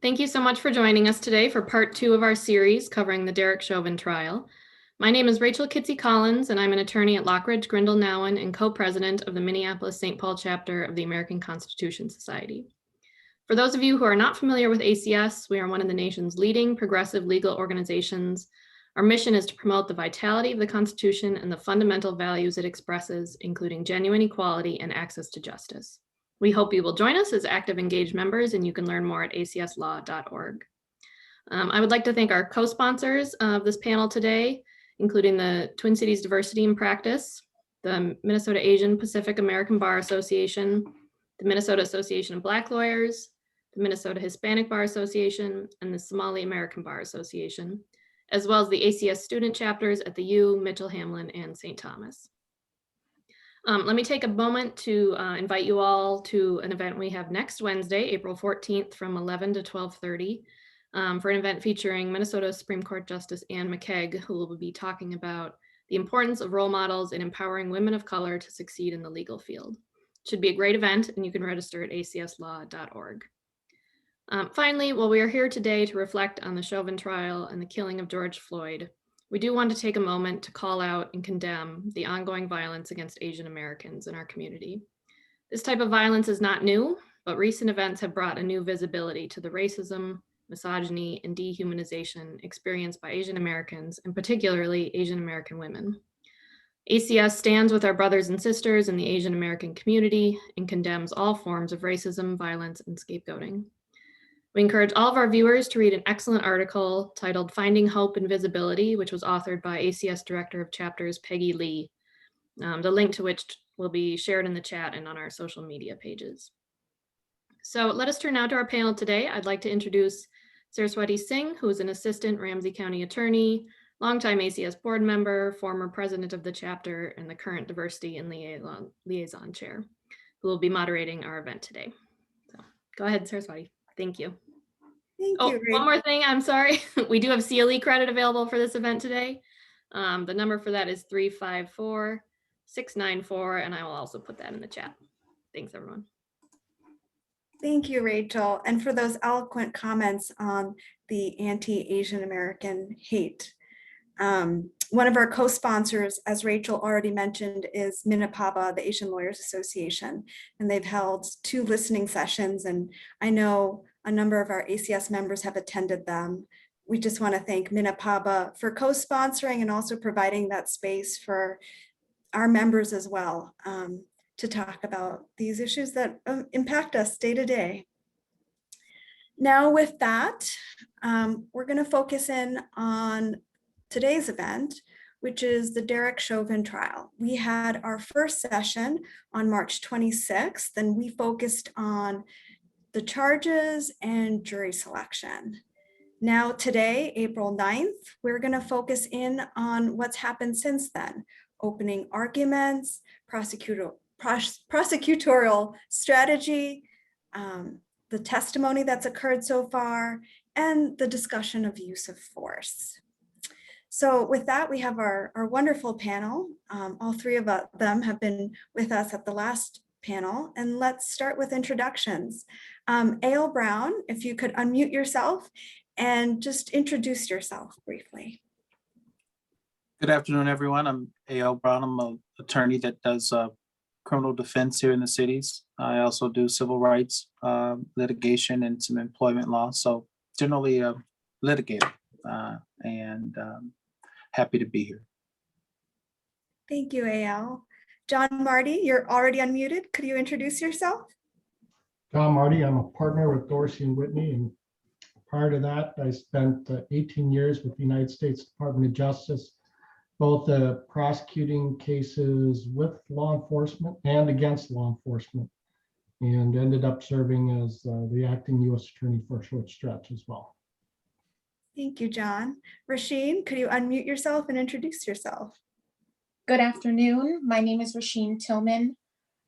Thank you so much for joining us today for part 2 of our series covering the Derek Chauvin Trial. My name is Rachel Kitsy Collins, and I'm an attorney at Lockridge, Grindle, Nowen, and co-president of the Minneapolis-St. Paul chapter of the American Constitution Society. For those of you who are not familiar with ACS, we are one of the nation's leading progressive legal organizations. Our mission is to promote the vitality of the Constitution and the fundamental values it expresses, including genuine equality and access to justice. We hope you will join us as active, engaged members, and you can learn more at acslaw.org. I would like to thank our co-sponsors of this panel today, including the Twin Cities Diversity in Practice, the Minnesota Asian Pacific American Bar Association, the Minnesota Association of Black Lawyers, the Minnesota Hispanic Bar Association, and the Somali American Bar Association, as well as the ACS student chapters at the U, Mitchell, Hamline, and St. Thomas. Let me take a moment to invite you all to an event we have next Wednesday, April 14th from 11 to 12:30 for an event featuring Minnesota Supreme Court Justice Ann McKeag, who will be talking about the importance of role models in empowering women of color to succeed in the legal field. It should be a great event, and you can register at acslaw.org. Finally, while we are here today to reflect on the Chauvin trial and the killing of George Floyd, we do want to take a moment to call out and condemn the ongoing violence against Asian Americans in our community. This type of violence is not new, but recent events have brought a new visibility to the racism, misogyny, and dehumanization experienced by Asian Americans, and particularly Asian American women. ACS stands with our brothers and sisters in the Asian American community and condemns all forms of racism, violence, and scapegoating. We encourage all of our viewers to read an excellent article titled "Finding Hope and Visibility," which was authored by ACS Director of Chapters Peggy Lee, the link to which will be shared in the chat and on our social media pages. So let us turn now to our panel today. I'd like to introduce Saraswati Singh, who is an assistant Ramsey County attorney, longtime ACS board member, former president of the chapter, and the current diversity and liaison chair, who will be moderating our event today. So go ahead, Saraswati. Thank you. Thank you. One more thing, I'm sorry. We do have CLE credit available for this event today. The number for that is 354-694, and I will also put that in the chat. Thanks, everyone. Thank you, Rachel, and for those eloquent comments on the anti-Asian American hate. One of our co-sponsors, as Rachel already mentioned, is MINAPABA, the Asian Lawyers Association, and they've held 2 listening sessions, and I know a number of our ACS members have attended them. We just want to thank MINAPABA for co-sponsoring and also providing that space for our members as well to talk about these issues that impact us day to day. Now with that, we're going to focus in on today's event, which is the Derek Chauvin trial. We had our first session on March 26th, and we focused on the charges and jury selection. Now today, April 9th, we're going to focus in on what's happened since then: opening arguments, prosecutorial strategy, the testimony that's occurred so far, and the discussion of use of force. So with that, we have our wonderful panel. All 3 of them have been with us at the last panel, and let's start with introductions. A.L. Brown, if you could unmute yourself and just introduce yourself briefly. Good afternoon, everyone. I'm A.L. Brown. I'm an attorney that does criminal defense here in the cities. I also do civil rights litigation and some employment law. So generally a litigator and happy to be here. Thank you, A.L. John Marti, you're already unmuted. Could you introduce yourself? John Marti, I'm a partner with Dorsey and Whitney, and prior to that, I spent 18 years with the United States Department of Justice, both prosecuting cases with law enforcement and against law enforcement, and ended up serving as the acting U.S. attorney for a short stretch as well. Thank you, John. Rasheen, could you unmute yourself and introduce yourself? Good afternoon. My name is Rasheen Tillman.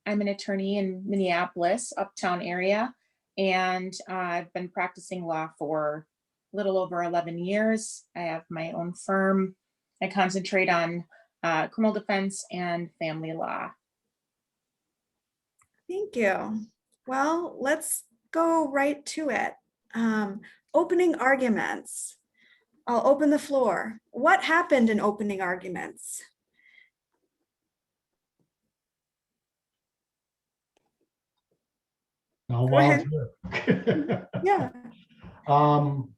I'm an attorney in Minneapolis, uptown area, and I've been practicing law for a little over 11 years. I have my own firm. I concentrate on criminal defense and family law. Thank you. Well, let's go right to it. Opening arguments. I'll open the floor. What happened in opening arguments? I'll Go ahead. volunteer. Yeah. Um,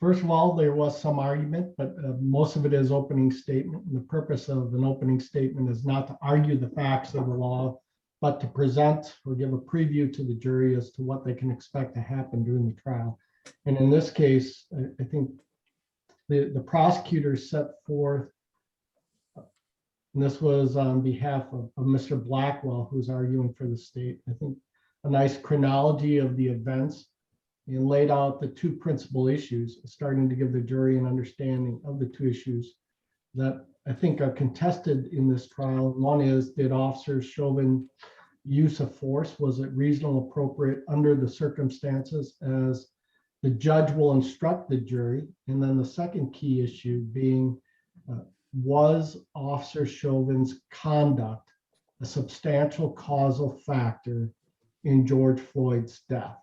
First of all, there was some argument, but most of it is opening statement. And the purpose of an opening statement is not to argue the facts of the law, but to present or give a preview to the jury as to what they can expect to happen during the trial. And in this case, I think the prosecutor set forth, and this was on behalf of Mr. Blackwell, who's arguing for the state, I think a nice chronology of the events and laid out the two principal issues, starting to give the jury an understanding of the two issues that I think are contested in this trial. One is, did Officer Chauvin use of force? Was it reasonable, appropriate under the circumstances, as the judge will instruct the jury? And then the second key issue being, was Officer Chauvin's conduct a substantial causal factor in George Floyd's death?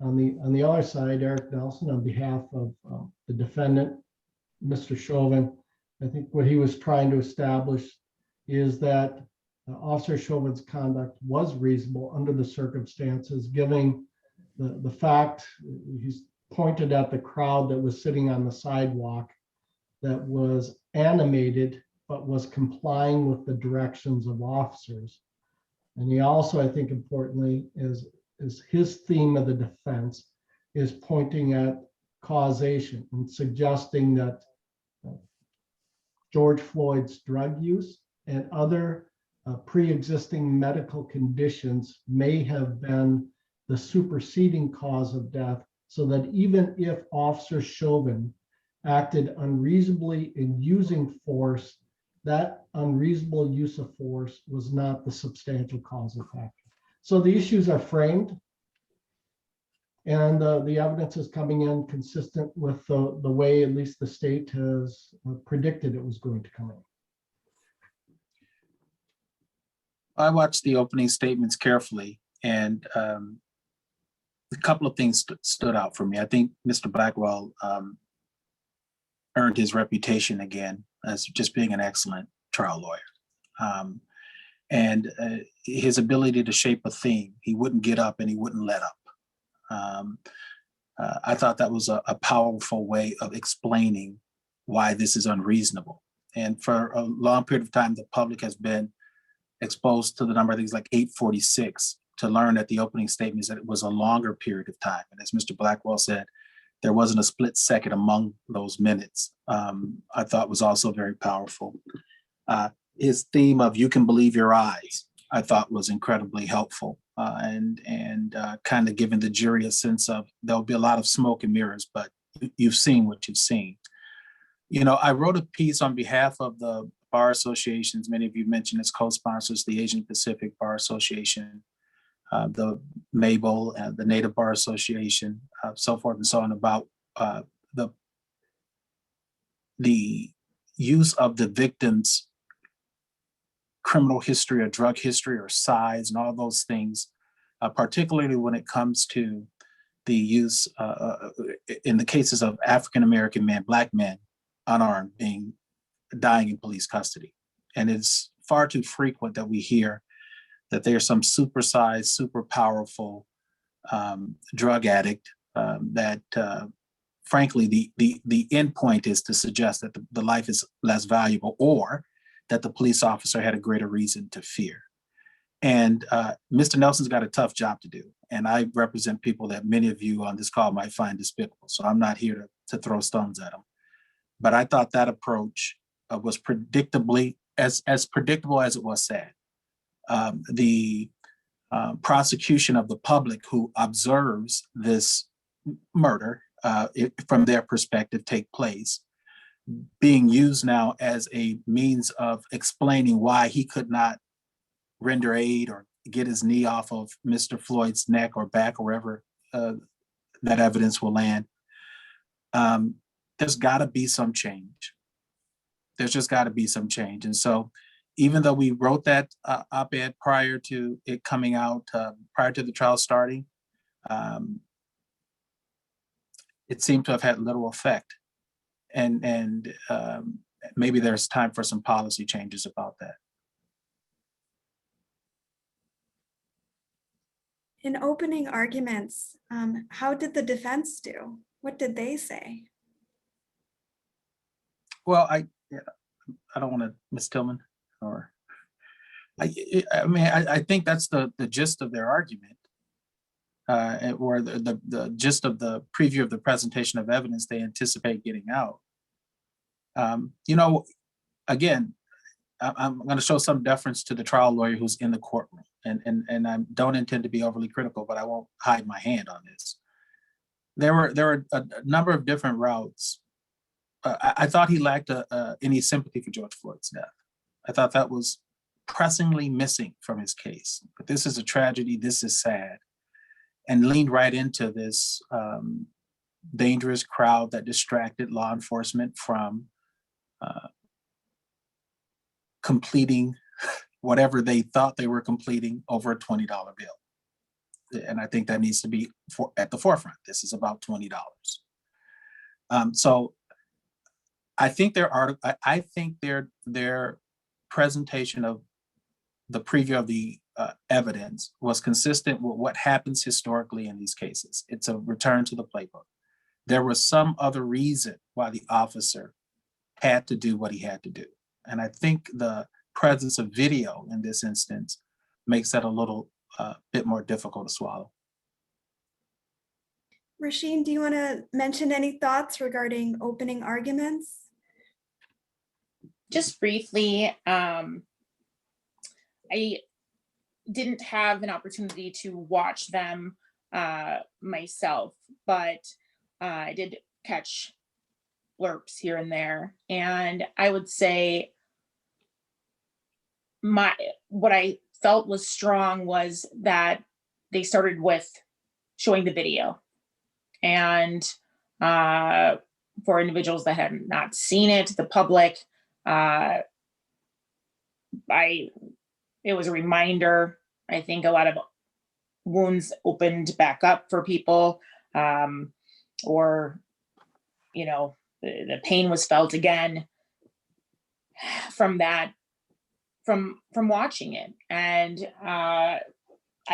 On the other side, Eric Nelson, on behalf of the defendant, Mr. Chauvin, I think what he was trying to establish is that Officer Chauvin's conduct was reasonable under the circumstances, given the fact he's pointed at the crowd that was sitting on the sidewalk that was animated, but was complying with the directions of officers. And he also, I think importantly, is his theme of the defense is pointing at causation and suggesting that George Floyd's drug use and other pre-existing medical conditions may have been the superseding cause of death, so that even if Officer Chauvin acted unreasonably in using force, that unreasonable use of force was not the substantial causal factor. So the issues are framed, and the evidence is coming in consistent with the way at least the state has predicted it was going to come in. I watched the opening statements carefully, and a couple of things stood out for me. I think Mr. Blackwell earned his reputation again as just being an excellent trial lawyer. And his ability to shape a theme. He wouldn't get up and he wouldn't let up. I thought that was a powerful way of explaining why this is unreasonable. And for a long period of time, the public has been exposed to the number, I think it's like 846, to learn at the opening statements that it was a longer period of time. And as Mr. Blackwell said, there wasn't a split second among those minutes. I thought was also very powerful. His theme of "you can believe your eyes," I thought was incredibly helpful, and kind of giving the jury a sense of there'll be a lot of smoke and mirrors, but you've seen what you've seen. You know, I wrote a piece on behalf of the bar associations. Many of you mentioned as co-sponsors, the Asian Pacific Bar Association, the Mabel, the Native Bar Association, so forth and so on, about the use of the victim's criminal history or drug history or size and all those things, particularly when it comes to the use in the cases of African-American men, Black men, unarmed, dying in police custody. And it's far too frequent that we hear that there's some supersized, super powerful drug addict that frankly, the end point is to suggest that the life is less valuable, or that the police officer had a greater reason to fear. And Mr. Nelson's got a tough job to do. And I represent people that many of you on this call might find despicable. So I'm not here to throw stones at them. But I thought that approach was predictably, as predictable as it was sad. The prosecution of the public who observes this murder from their perspective take place, being used now as a means of explaining why he could not render aid or get his knee off of Mr. Floyd's neck or back, or wherever that evidence will land. There's got to be some change. There's just got to be some change. And so even though we wrote that op-ed prior to it coming out, prior to the trial starting, it seemed to have had little effect. And maybe there's time for some policy changes about that. In opening arguments, how did the defense do? What did they say? Well, I don't want to, Ms. Tillman, or I think that's the gist of their argument, or the gist of the preview of the presentation of evidence they anticipate getting out. You know, again, I'm going to show some deference to the trial lawyer who's in the courtroom, and I don't intend to be overly critical, but I won't hide my hand on this. There were a number of different routes. I thought he lacked any sympathy for George Floyd's death. I thought that was pressingly missing from his case. But this is a tragedy. This is sad, and leaned right into this dangerous crowd that distracted law enforcement from completing whatever they thought they were completing over a $20 bill. And I think that needs to be at the forefront. This is about $20. So I think their presentation of the preview of the evidence was consistent with what happens historically in these cases. It's a return to the playbook. There was some other reason why the officer had to do what he had to do. And I think the presence of video in this instance makes that a little bit more difficult to swallow. Rasheen, do you want to mention any thoughts regarding opening arguments? Just briefly, I didn't have an opportunity to watch them myself, but I did catch blurps here and there. And I would say what I felt was strong was that they started with showing the video. And for individuals that had not seen it, the public, it was a reminder. I think a lot of wounds opened back up for people, or, you know, the pain was felt again from that, from watching it. And I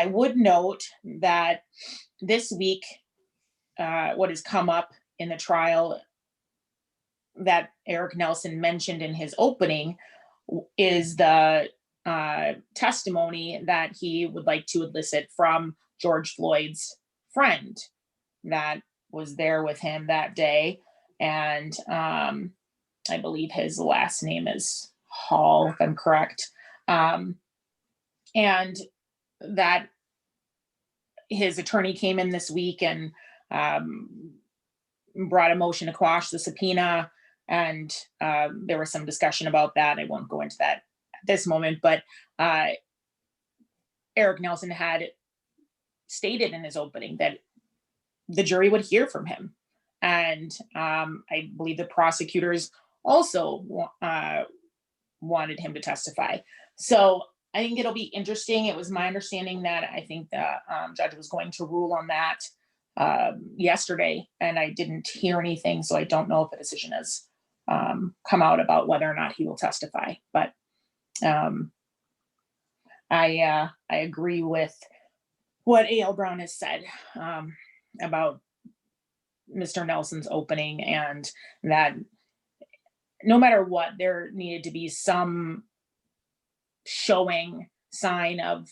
would note that this week, what has come up in the trial that Eric Nelson mentioned in his opening is the testimony that he would like to elicit from George Floyd's friend that was there with him that day. And I believe his last name is Hall, if I'm correct. And that his attorney came in this week and brought a motion to quash the subpoena. And there was some discussion about that. I won't go into that at this moment, but Eric Nelson had stated in his opening that the jury would hear from him. And I believe the prosecutors also wanted him to testify. So I think it'll be interesting. It was my understanding that I think the judge was going to rule on that yesterday, and I didn't hear anything. So I don't know if a decision has come out about whether or not he will testify. But I agree with what A.L. Brown has said about Mr. Nelson's opening, and that no matter what, there needed to be some showing sign of,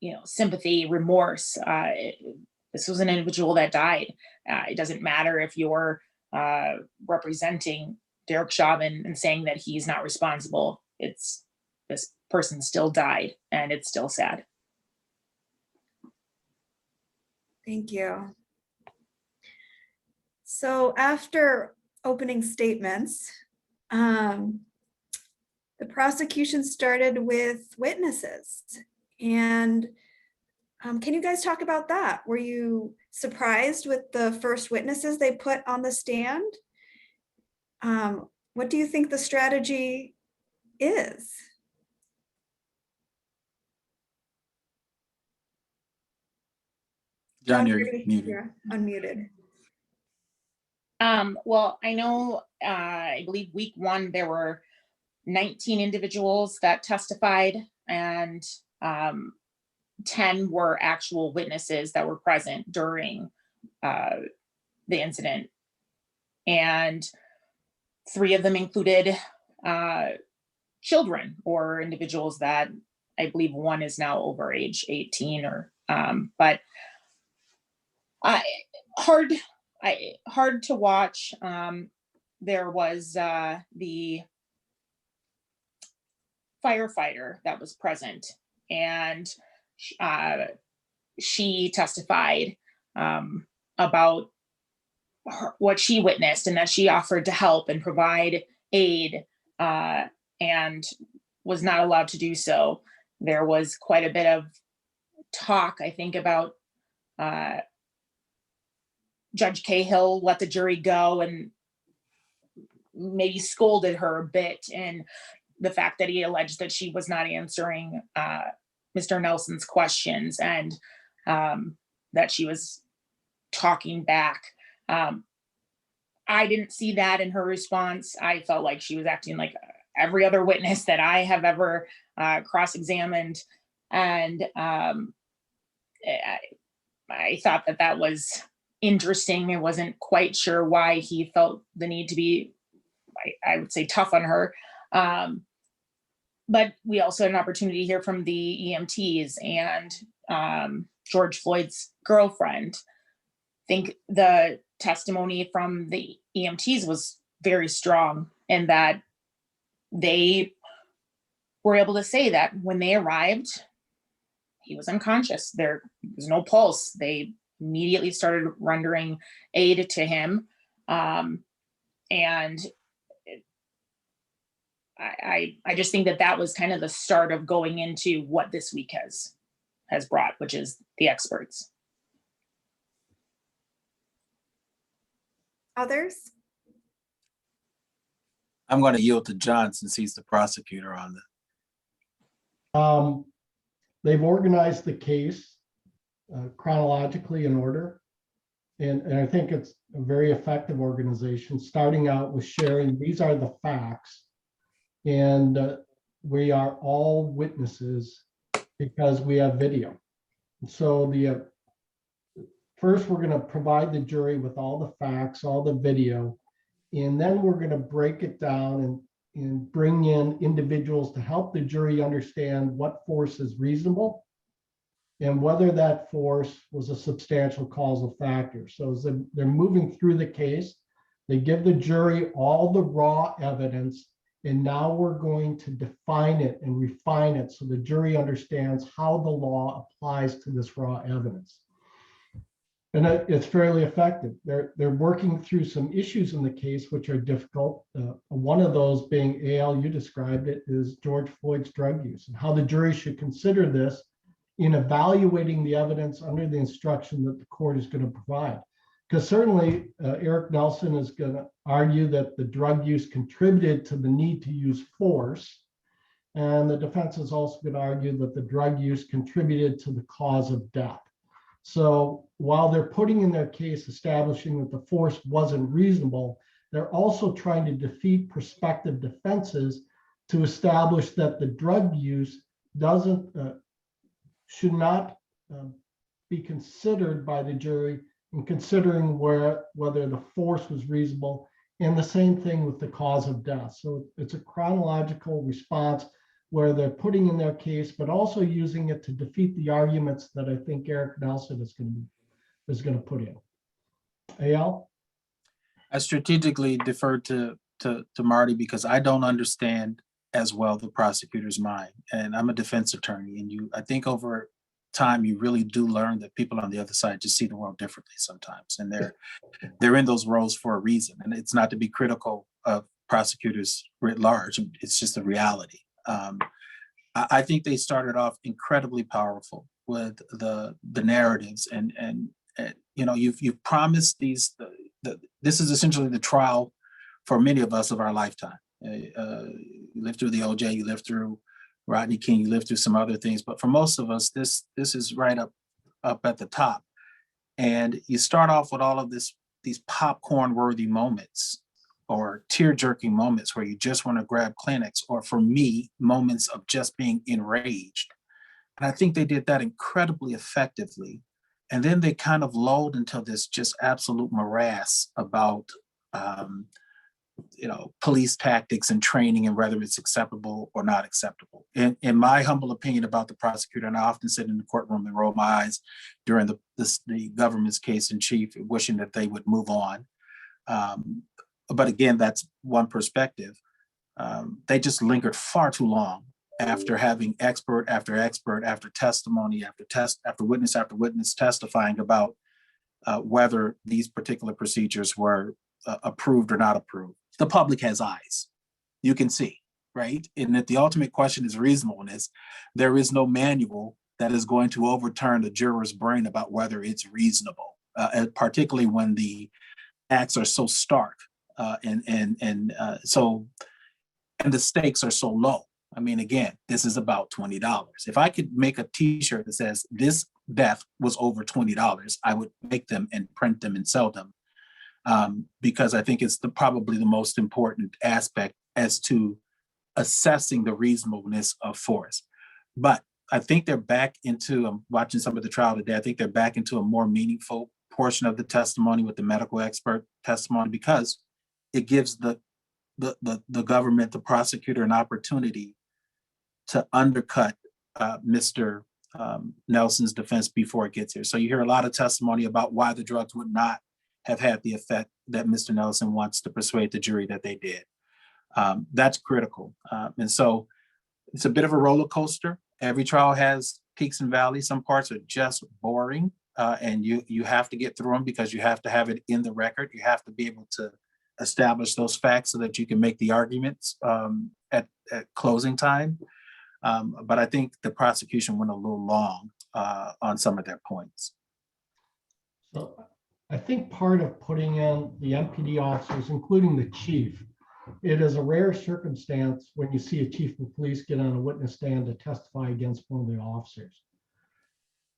you know, sympathy, remorse. This was an individual that died. It doesn't matter if you're representing Derek Chauvin and saying that he's not responsible. It's this person still died, and it's still sad. Thank you. So after opening statements, the prosecution started with witnesses. And can you guys talk about that? Were you surprised with the first witnesses they put on the stand? What do you think the strategy is? John, you're muted. You're unmuted. Well, I know, I believe week 1, there were 19 individuals that testified, and 10 were actual witnesses that were present during the incident. And 3 of them included children or individuals that I believe one is now over age 18 or, but I, hard, hard to watch. There was the firefighter that was present, and she testified about what she witnessed, and that she offered to help and provide aid, and was not allowed to do so. There was quite a bit of talk, I think, about Judge Cahill let the jury go and maybe scolded her a bit, and the fact that he alleged that she was not answering Mr. Nelson's questions, and that she was talking back. I didn't see that in her response. I felt like she was acting like every other witness that I have ever cross-examined. And I thought that that was interesting. I wasn't quite sure why he felt the need to be, I would say, tough on her. But we also had an opportunity to hear from the EMTs and George Floyd's girlfriend. I think the testimony from the EMTs was very strong, in that they were able to say that when they arrived, he was unconscious. There was no pulse. They immediately started rendering aid to him. And I just think that that was kind of the start of going into what this week has brought, which is the experts. Others? I'm going to yield to John since he's the prosecutor on this. They've organized the case chronologically in order. And I think it's a very effective organization, starting out with sharing, these are the facts. And we are all witnesses because we have video. So first, we're going to provide the jury with all the facts, all the video, and then we're going to break it down and bring in individuals to help the jury understand what force is reasonable and whether that force was a substantial causal factor. So as they're moving through the case, they give the jury all the raw evidence, and now we're going to define it and refine it so the jury understands how the law applies to this raw evidence. And it's fairly effective. They're working through some issues in the case which are difficult. One of those being, AL, you described it, is George Floyd's drug use, and how the jury should consider this in evaluating the evidence under the instruction that the court is going to provide. Because certainly Eric Nelson is going to argue that the drug use contributed to the need to use force. And the defense is also going to argue that the drug use contributed to the cause of death. So while they're putting in their case establishing that the force wasn't reasonable, they're also trying to defeat prospective defenses to establish that the drug use should not be considered by the jury in considering whether the force was reasonable, and the same thing with the cause of death. So it's a chronological response where they're putting in their case, but also using it to defeat the arguments that I think Eric Nelson is going to put in. AL? I strategically deferred to Marti because I don't understand as well the prosecutor's mind, and I'm a defense attorney, and I think over time you really do learn that people on the other side just see the world differently sometimes, and they're in those roles for a reason. And it's not to be critical of prosecutors writ large, it's just a reality. I think they started off incredibly powerful with the narratives, and you know, you've promised these. This is essentially the trial for many of us of our lifetime. You lived through the OJ, you lived through Rodney King, you lived through some other things, but for most of us, this is right up at the top. And you start off with all of these these popcorn worthy moments or tear jerking moments where you just want to grab Kleenex, or for me, moments of just being enraged. And I think they did that incredibly effectively. And then they kind of lulled into this just absolute morass about, police tactics and training and whether it's acceptable or not acceptable. In my humble opinion about the prosecutor, and I often sit in the courtroom and roll my eyes during the government's case in chief, wishing that they would move on. But again, that's one perspective. They just lingered far too long after having expert after expert, after testimony, after witness testifying about whether these particular procedures were approved or not approved. The public has eyes, you can see, right? And that the ultimate question is reasonableness. There is no manual that is going to overturn a juror's brain about whether it's reasonable, particularly when the acts are so stark and the stakes are so low. I mean, again, this is about $20. If I could make a T-shirt that says this death was over $20, I would make them and print them and sell them, because I think it's probably the most important aspect as to assessing the reasonableness of force. But I think they're back into, I'm watching some of the trial today, I think they're back into a more meaningful portion of the testimony with the medical expert testimony, because it gives the government, the prosecutor, an opportunity to undercut Mr. Nelson's defense before it gets here. So you hear a lot of testimony about why the drugs would not have had the effect that Mr. Nelson wants to persuade the jury that they did. That's critical. And so it's a bit of a roller coaster. Every trial has peaks and valleys. Some parts are just boring, and you have to get through them because you have to have it in the record. You have to be able to establish those facts so that you can make the arguments at closing time. But I think the prosecution went a little long on some of their points. So I think part of putting in the MPD officers, including the chief, it is a rare circumstance when you see a chief of police get on a witness stand to testify against one of the officers.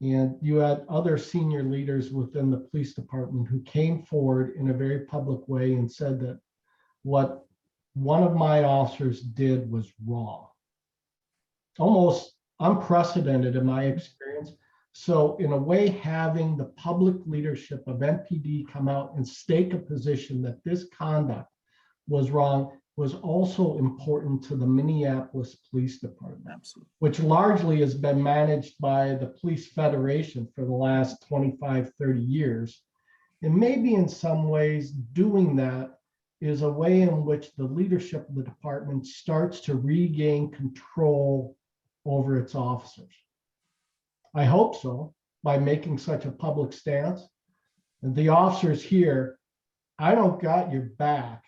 And you had other senior leaders within the police department who came forward in a very public way and said that what one of my officers did was wrong. Almost unprecedented in my experience. So in a way, having the public leadership of MPD come out and stake a position that this conduct was wrong was also important to the Minneapolis Police Department. Absolutely. Which largely has been managed by the Police Federation for the last 25, 30 years. And maybe in some ways doing that is a way in which the leadership of the department starts to regain control over its officers. I hope so, by making such a public stance. And the officers here, I don't got your back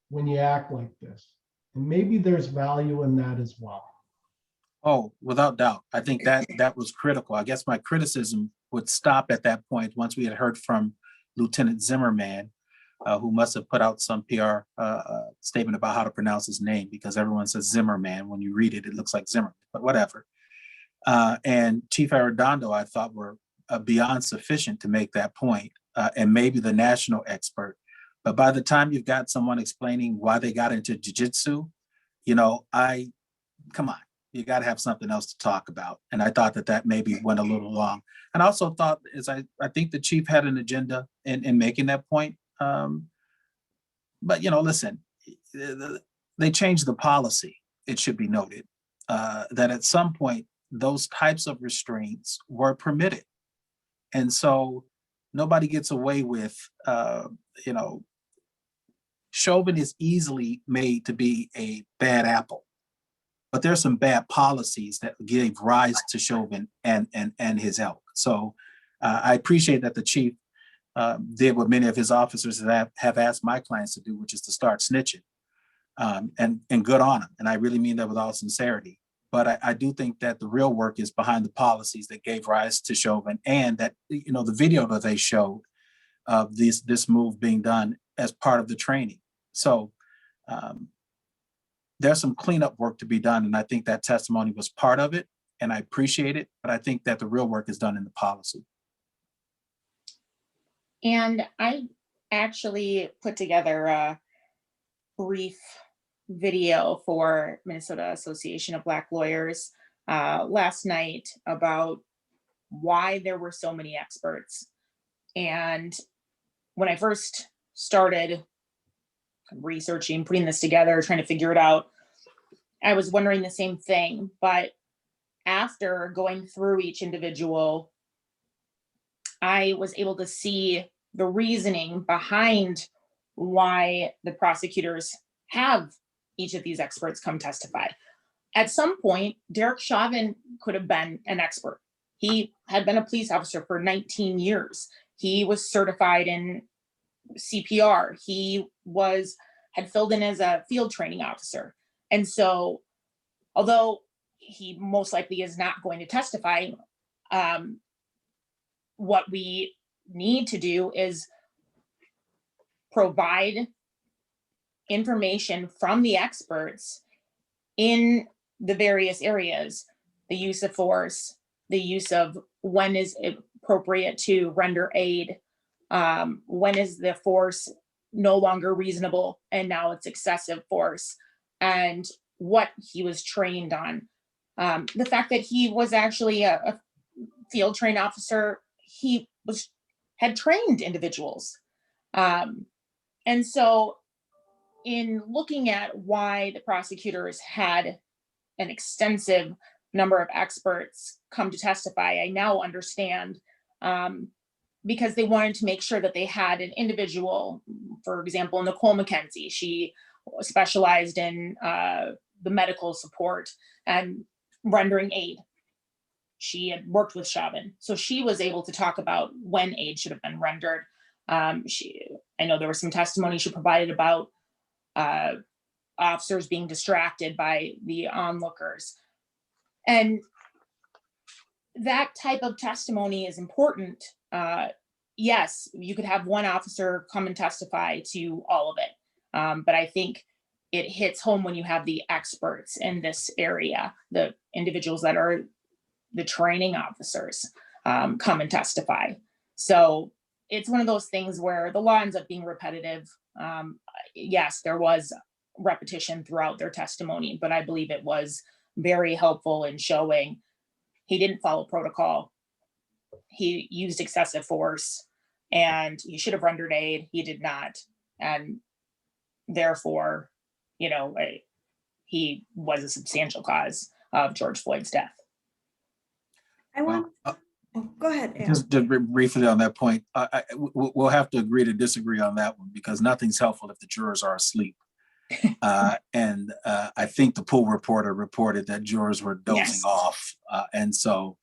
when you act like this. And maybe there's value in that as well. Oh, without doubt. I think that was critical. I guess my criticism would stop at that point once we had heard from Lieutenant Zimmerman, who must have put out some PR statement about how to pronounce his name, because everyone says Zimmerman. When you read it, it looks like Zimmerman, but whatever. And Chief Arredondo, I thought, were beyond sufficient to make that point, and maybe the national expert. But by the time you've got someone explaining why they got into jiu-jitsu, come on, you got to have something else to talk about. And I thought that maybe went a little long. And I also thought, I think the chief had an agenda in making that point. But, listen, they changed the policy, it should be noted, that at some point, those types of restraints were permitted. And so nobody gets away with, Chauvin is easily made to be a bad apple, but there's some bad policies that gave rise to Chauvin and his ilk. So I appreciate that the chief did what many of his officers have asked my clients to do, which is to start snitching, and good on him. And I really mean that with all sincerity. But I do think that the real work is behind the policies that gave rise to Chauvin, and that, the video that they showed of this move being done as part of the training. So there's some cleanup work to be done. And I think that testimony was part of it, and I appreciate it. But I think that the real work is done in the policy. And I actually put together a brief video for Minnesota Association of Black Lawyers last night about why there were so many experts. And when I first started researching, putting this together, trying to figure it out, I was wondering the same thing. But after going through each individual, I was able to see the reasoning behind why the prosecutors have each of these experts come testify. At some point, Derek Chauvin could have been an expert. He had been a police officer for 19 years. He was certified in CPR. He had filled in as a field training officer. And so, although he most likely is not going to testify, what we need to do is provide information from the experts in the various areas, the use of force, the use of when is it appropriate to render aid, when is the force no longer reasonable and now it's excessive force, and what he was trained on. The fact that he was actually a field trained officer, he had trained individuals. And so in looking at why the prosecutors had an extensive number of experts come to testify, I now understand, because they wanted to make sure that they had an individual. For example, Nicole McKenzie, she specialized in the medical support and rendering aid. She had worked with Chauvin, so she was able to talk about when aid should have been rendered. I know there was some testimony she provided about officers being distracted by the onlookers. And that type of testimony is important. Yes, you could have one officer come and testify to all of it. But I think it hits home when you have the experts in this area, the individuals that are the training officers come and testify. So it's one of those things where the law ends up being repetitive. Yes, there was repetition throughout their testimony, but I believe it was very helpful in showing he didn't follow protocol. He used excessive force and he should have rendered aid. He did not. And therefore, he was a substantial cause of George Floyd's death. Go ahead. Al. Just briefly on that point, we'll have to agree to disagree on that one because nothing's helpful if the jurors are asleep. And I think the pool reporter reported that jurors were dozing off. And so,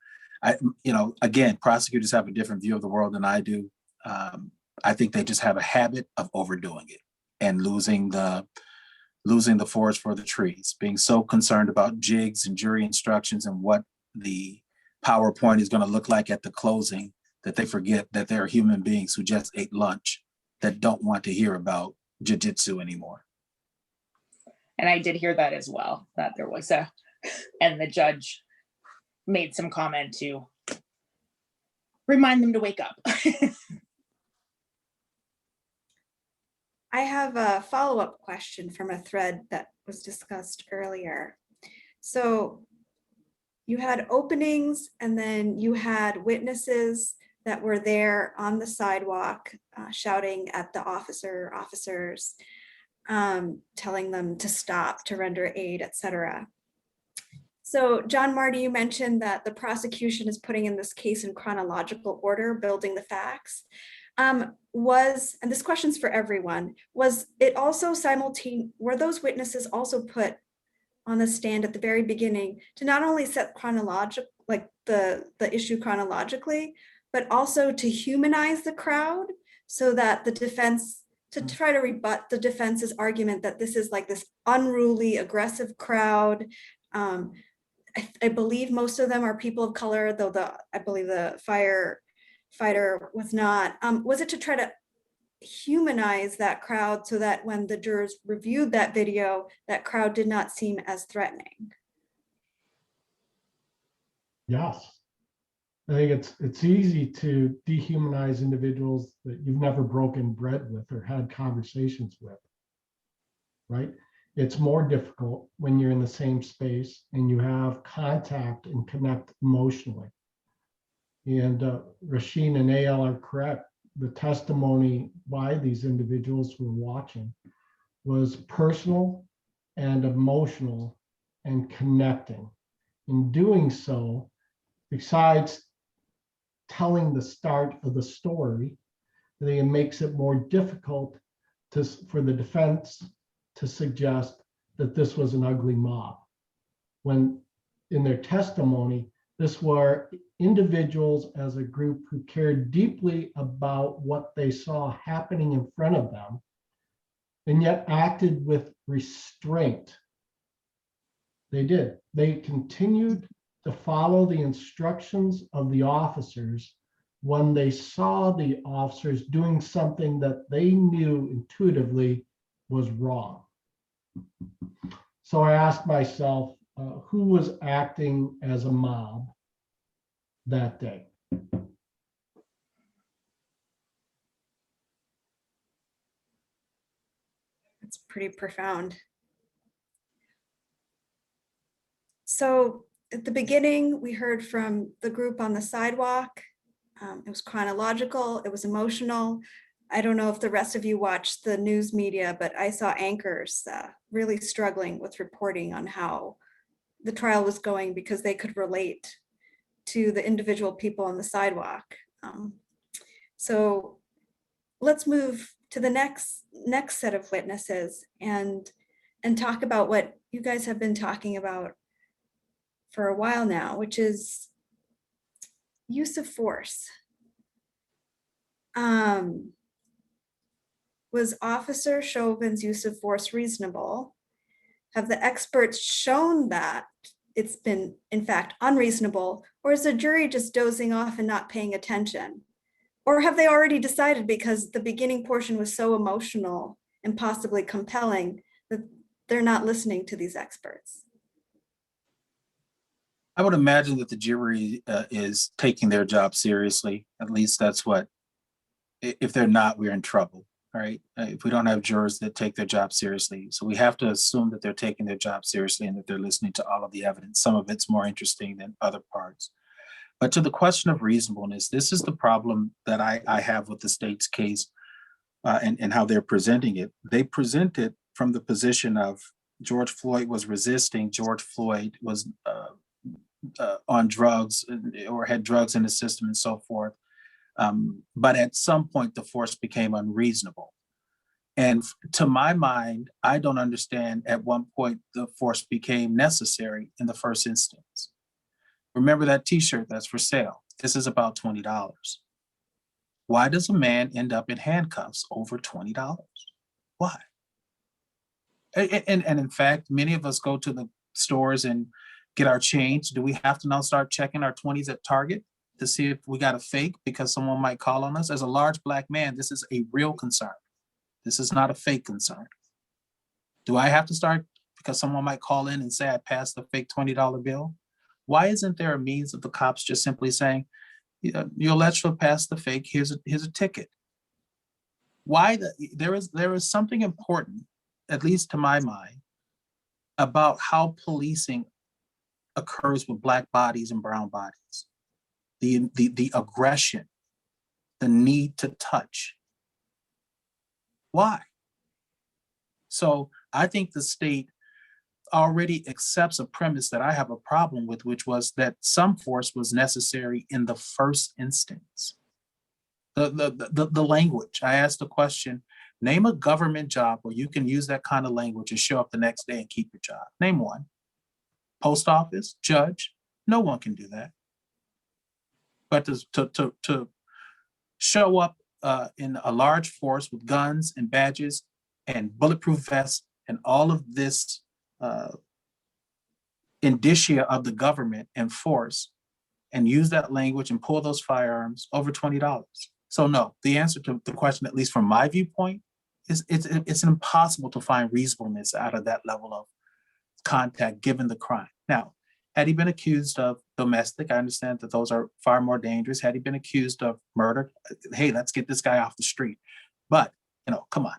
again, prosecutors have a different view of the world than I do. I think they just have a habit of overdoing it and losing the forest for the trees, being so concerned about jigs and jury instructions and what the PowerPoint is going to look like at the closing that they forget that there are human beings who just ate lunch that don't want to hear about jiu-jitsu anymore. And I did hear that as well, that there was and the judge made some comment to remind them to wake up. I have a follow-up question from a thread that was discussed earlier. So you had openings and then you had witnesses that were there on the sidewalk shouting at the officers, telling them to stop, to render aid, etc. So John, Marty, you mentioned that the prosecution is putting in this case in chronological order, building the facts. And this question's for everyone, was it also were those witnesses also put on the stand at the very beginning to not only set the issue chronologically, but also to humanize the crowd so that the defense, to try to rebut the defense's argument that this is like this unruly, aggressive crowd. I believe most of them are people of color, though I believe the firefighter was not. Was it to try to humanize that crowd so that when the jurors reviewed that video, that crowd did not seem as threatening? Yes. I think it's easy to dehumanize individuals that you've never broken bread with or had conversations with, right? It's more difficult when you're in the same space and you have contact and connect emotionally. And Rasheen and AL are correct. The testimony by these individuals who were watching was personal and emotional and connecting. In doing so, besides telling the start of the story, I think it makes it more difficult for the defense to suggest that this was an ugly mob. When in their testimony, this were individuals as a group who cared deeply about what they saw happening in front of them, and yet acted with restraint. They did. They continued to follow the instructions of the officers when they saw the officers doing something that they knew intuitively was wrong. So I asked myself, who was acting as a mob that day? It's pretty profound. So at the beginning, we heard from the group on the sidewalk. It was chronological, it was emotional. I don't know if the rest of you watched the news media, but I saw anchors really struggling with reporting on how the trial was going because they could relate to the individual people on the sidewalk. So let's move to the next set of witnesses and talk about what you guys have been talking about for a while now, which is use of force. Was Officer Chauvin's use of force reasonable? Have the experts shown that it's been, in fact, unreasonable, or is the jury just dozing off and not paying attention? Or have they already decided because the beginning portion was so emotional and possibly compelling that they're not listening to these experts? I would imagine that the jury is taking their job seriously. At least that's what, if they're not, we're in trouble, right? If we don't have jurors that take their job seriously. So we have to assume that they're taking their job seriously and that they're listening to all of the evidence. Some of it's more interesting than other parts. But to the question of reasonableness, this is the problem that I have with the state's case and how they're presenting it. They present it from the position of George Floyd was resisting, George Floyd was on drugs or had drugs in the system and so forth. But at some point, the force became unreasonable. And to my mind, I don't understand at one point the force became necessary in the first instance. Remember that t-shirt that's for sale. This is about $20. Why does a man end up in handcuffs over $20? Why? And in fact, many of us go to the stores and get our change. Do we have to now start checking our 20s at Target to see if we got a fake because someone might call on us? As a large Black man, this is a real concern. This is not a fake concern. Do I have to start because someone might call in and say I passed the fake $20 bill? Why isn't there a means of the cops just simply saying, you'll let you pass the fake, here's a ticket? Why there is something important, at least to my mind, about how policing occurs with Black bodies and brown bodies. The aggression, the need to touch. Why? So I think the state already accepts a premise that I have a problem with, which was that some force was necessary in the first instance. The language, I asked the question, name a government job where you can use that kind of language and show up the next day and keep your job. Name one. Post office, judge, no one can do that. But to show up in a large force with guns and badges and bulletproof vests and all of this indicia of the government and force and use that language and pull those firearms over $20. So no, the answer to the question, at least from my viewpoint, is it's impossible to find reasonableness out of that level of contact given the crime. Now, Had he been accused of domestic, I understand that those are far more dangerous. Had he been accused of murder, hey, let's get this guy off the street. But, come on.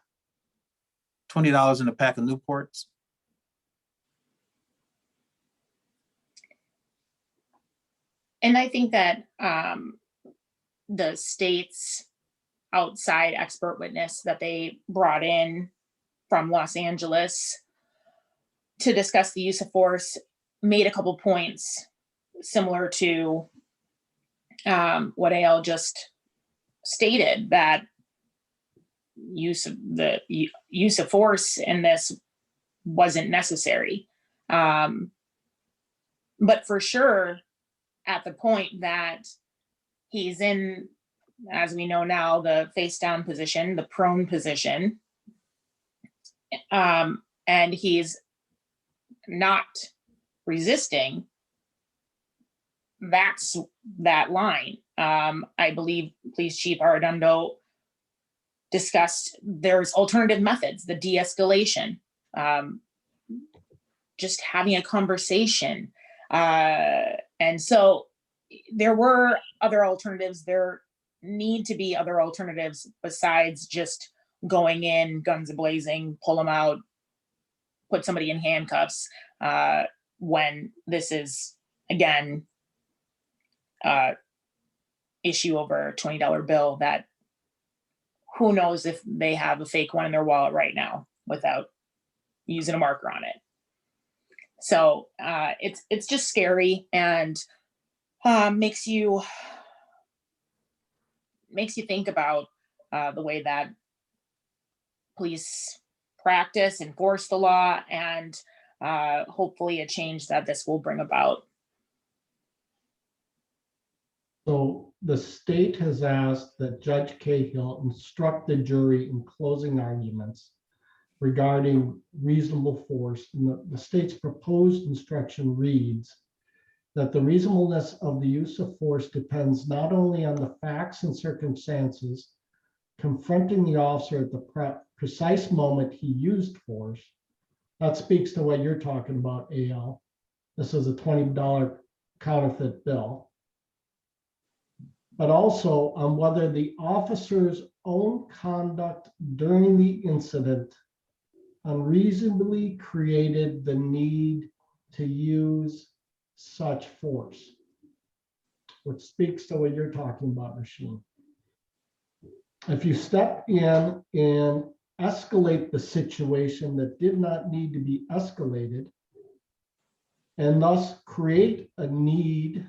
$20 in a pack of Newports. And I think that the state's outside expert witness that they brought in from Los Angeles to discuss the use of force made a couple points similar to what AL just stated, that use of force in this wasn't necessary. But for sure, at the point that he's in, as we know now, the face down position, the prone position, and he's not resisting, that's that line. I believe Police Chief Arredondo discussed there's alternative methods, the de-escalation, just having a conversation. And so there were other alternatives. There need to be other alternatives besides just going in, guns blazing, pull them out, put somebody in handcuffs, when this is, again, issue over a $20 bill that who knows if they have a fake one in their wallet right now without using a marker on it. So it's just scary, and makes you think about the way that police practice, enforce the law, and hopefully a change that this will bring about. So the state has asked that Judge Cahill instruct the jury in closing arguments regarding reasonable force. And the state's proposed instruction reads that the reasonableness of the use of force depends not only on the facts and circumstances confronting the officer at the precise moment he used force. That speaks to what you're talking about, AL. This is a $20 counterfeit bill. But also on whether the officer's own conduct during the incident unreasonably created the need to use such force, which speaks to what you're talking about, Rasheen. If you step in and escalate the situation that did not need to be escalated, and thus create a need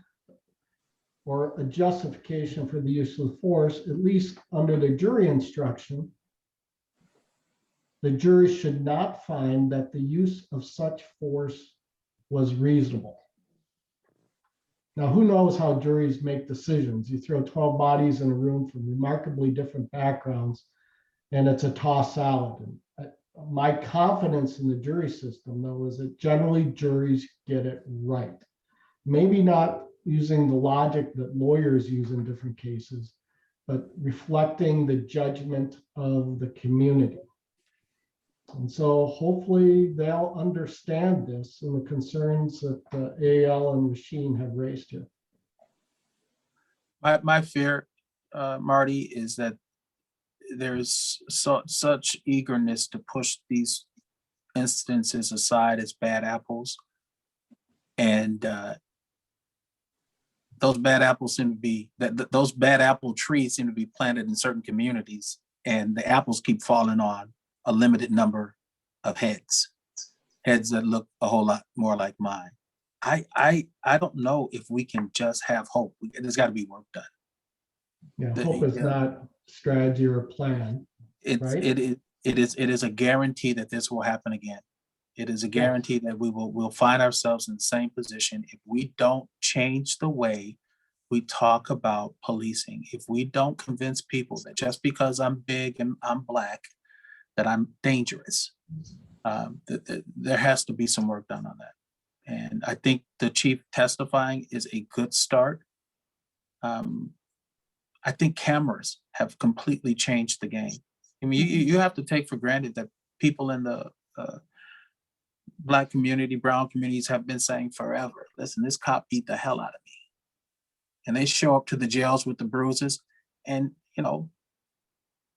or a justification for the use of force, at least under the jury instruction, the jury should not find that the use of such force was reasonable. Now, who knows how juries make decisions? You throw 12 bodies in a room from remarkably different backgrounds, and it's a tossed salad. And my confidence in the jury system, though, is that generally juries get it right. Maybe not using the logic that lawyers use in different cases, but reflecting the judgment of the community. And so hopefully they'll understand this and the concerns that AL and Rasheen have raised here. My fear, Marty, is that there's such eagerness to push these instances aside as bad apples. And those bad apples seem to be, those bad apple trees seem to be planted in certain communities, and the apples keep falling on a limited number of heads that look a whole lot more like mine. I don't know if we can just have hope. There's got to be work done. Yeah, hope is not strategy or a plan. Right? It is a guarantee that this will happen again. It is a guarantee that we'll find ourselves in the same position if we don't change the way we talk about policing. If we don't convince people that just because I'm big and I'm Black, that I'm dangerous. There has to be some work done on that. And I think the chief testifying is a good start. I think cameras have completely changed the game. I mean, you have to take for granted that people in the Black community, brown communities have been saying forever, listen, this cop beat the hell out of me. And they show up to the jails with the bruises and,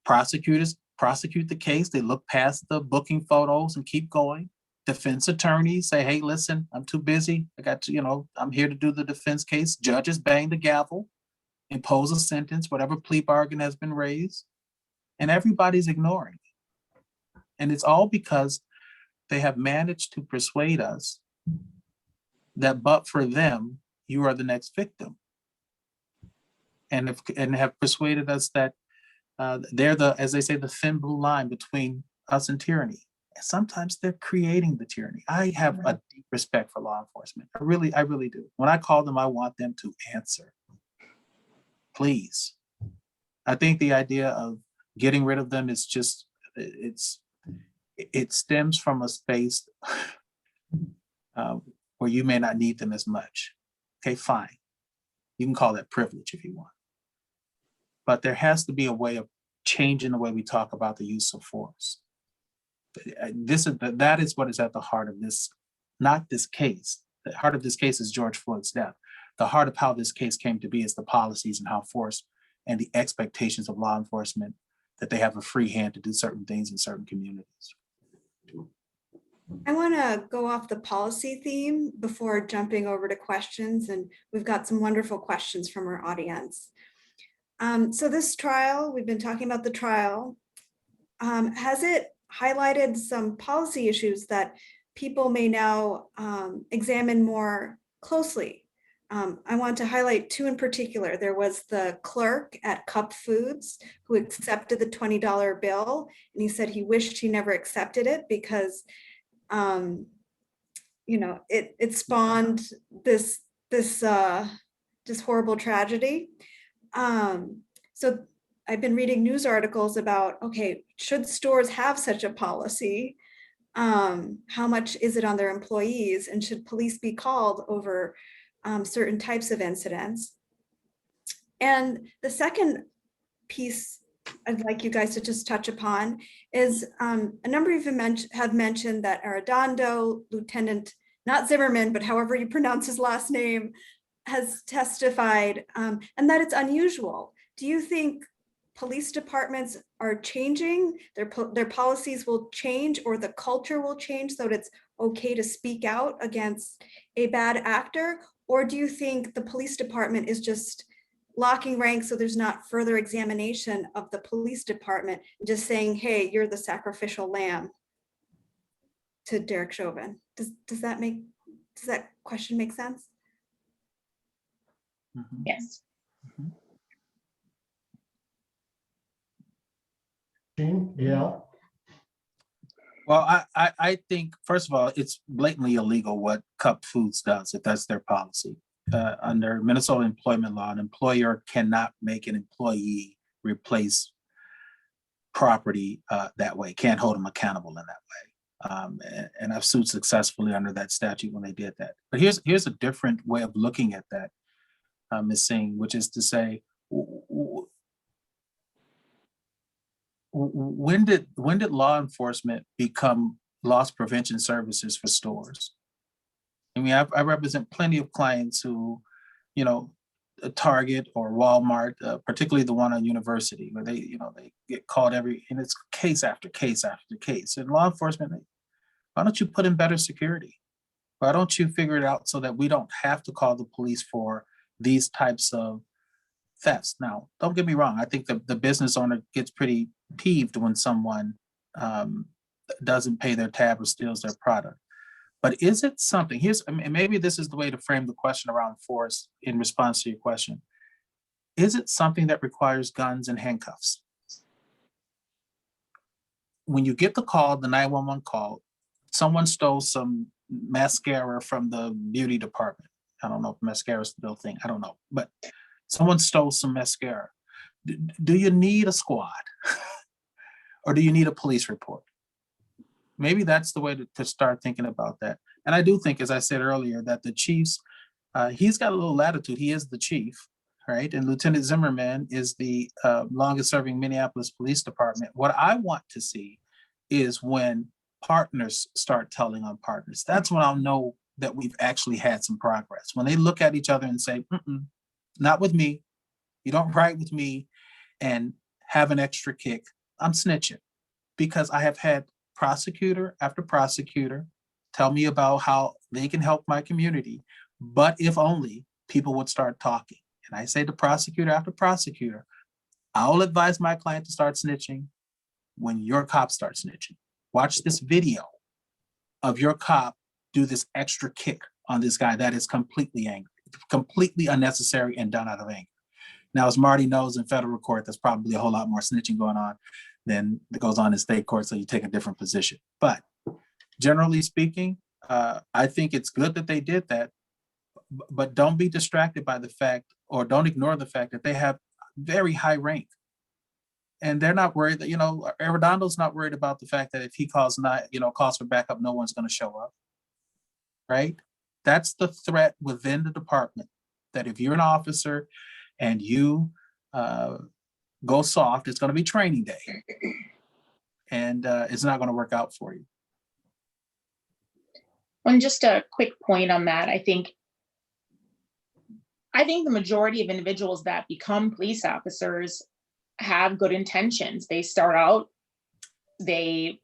prosecutors prosecute the case. They look past the booking photos and keep going. Defense attorneys say, hey, listen, I'm too busy. I got to, I'm here to do the defense case. Judges bang the gavel, impose a sentence, whatever plea bargain has been raised, and everybody's ignoring it. And it's all because they have managed to persuade us that but for them, you are the next victim. And have persuaded us that they're as they say, the thin blue line between us and tyranny. And sometimes they're creating the tyranny. I have a deep respect for law enforcement. I really do. When I call them, I want them to answer. Please. I think the idea of getting rid of them is just, it stems from a space where you may not need them as much. Okay, fine. You can call that privilege if you want. But there has to be a way of changing the way we talk about the use of force. That is what is at the heart of this, not this case. The heart of this case is George Floyd's death. The heart of how this case came to be is the policies and how force and the expectations of law enforcement that they have a free hand to do certain things in certain communities. I want to go off the policy theme before jumping over to questions, and we've got some wonderful questions from our audience. So this trial, we've been talking about the trial. Has it highlighted some policy issues that people may now examine more closely? I want to highlight two in particular. There was the clerk at Cup Foods who accepted the $20 bill, and he said he wished he never accepted it because it spawned this horrible tragedy. So I've been reading news articles about, okay, should stores have such a policy? How much is it on their employees? And should police be called over certain types of incidents? And the second piece I'd like you guys to just touch upon is a number of you have mentioned that Arredondo, Lieutenant, not Zimmerman, but however you pronounce his last name, has testified, and that it's unusual. Do you think police departments are changing, their policies will change, or the culture will change so that it's okay to speak out against a bad actor? Or do you think the police department is just locking ranks so there's not further examination of the police department, just saying, hey, you're the sacrificial lamb to Derek Chauvin? Does that question make sense? Mm-hmm. Yes. Mm-hmm. Yeah. Well, I think, first of all, it's blatantly illegal what Cup Foods does, if that's their policy. Under Minnesota employment law, an employer cannot make an employee replace property that way, can't hold them accountable in that way. And I've sued successfully under that statute when they did that. But here's a different way of looking at that, Ms. Singh, which is to say, when did law enforcement become loss prevention services for stores? I mean, I represent plenty of clients who, Target or Walmart, particularly the one on University, where they get caught and it's case after case after case. And law enforcement, why don't you put in better security? Why don't you figure it out so that we don't have to call the police for these types of thefts? Now, don't get me wrong. I think the business owner gets pretty peeved when someone doesn't pay their tab or steals their product. But is it something, maybe this is the way to frame the question around force in response to your question. Is it something that requires guns and handcuffs? When you get the call, the 911 call, someone stole some mascara from the beauty department. I don't know if mascara is still a thing, I don't know, but someone stole some mascara. Do you need a squad? Or do you need a police report? Maybe that's the way to start thinking about that. And I do think, as I said earlier, that the chiefs, he's got a little latitude. He is the chief, right? And Lieutenant Zimmerman is the longest serving Minneapolis Police Department. What I want to see is when partners start telling on partners, that's when I'll know that we've actually had some progress. When they look at each other and say, not with me, you don't ride with me, and have an extra kick, I'm snitching. Because I have had prosecutor after prosecutor tell me about how they can help my community, but if only people would start talking. And I say to prosecutor after prosecutor, I'll advise my client to start snitching when your cop starts snitching. Watch this video of your cop do this extra kick on this guy that is completely angry, completely unnecessary and done out of anger. Now, as Marty knows, in federal court, there's probably a whole lot more snitching going on than that goes on in state court, so you take a different position. But generally speaking, I think it's good that they did that, but don't be distracted by the fact, or don't ignore the fact that they have very high rank. And they're not worried that, Arredondo's not worried about the fact that if he calls for backup, no one's going to show up, right? That's the threat within the department, that if you're an officer and you go soft, it's going to be training day. And it's not going to work out for you. And just a quick point on that, I think the majority of individuals that become police officers have good intentions. They start out, they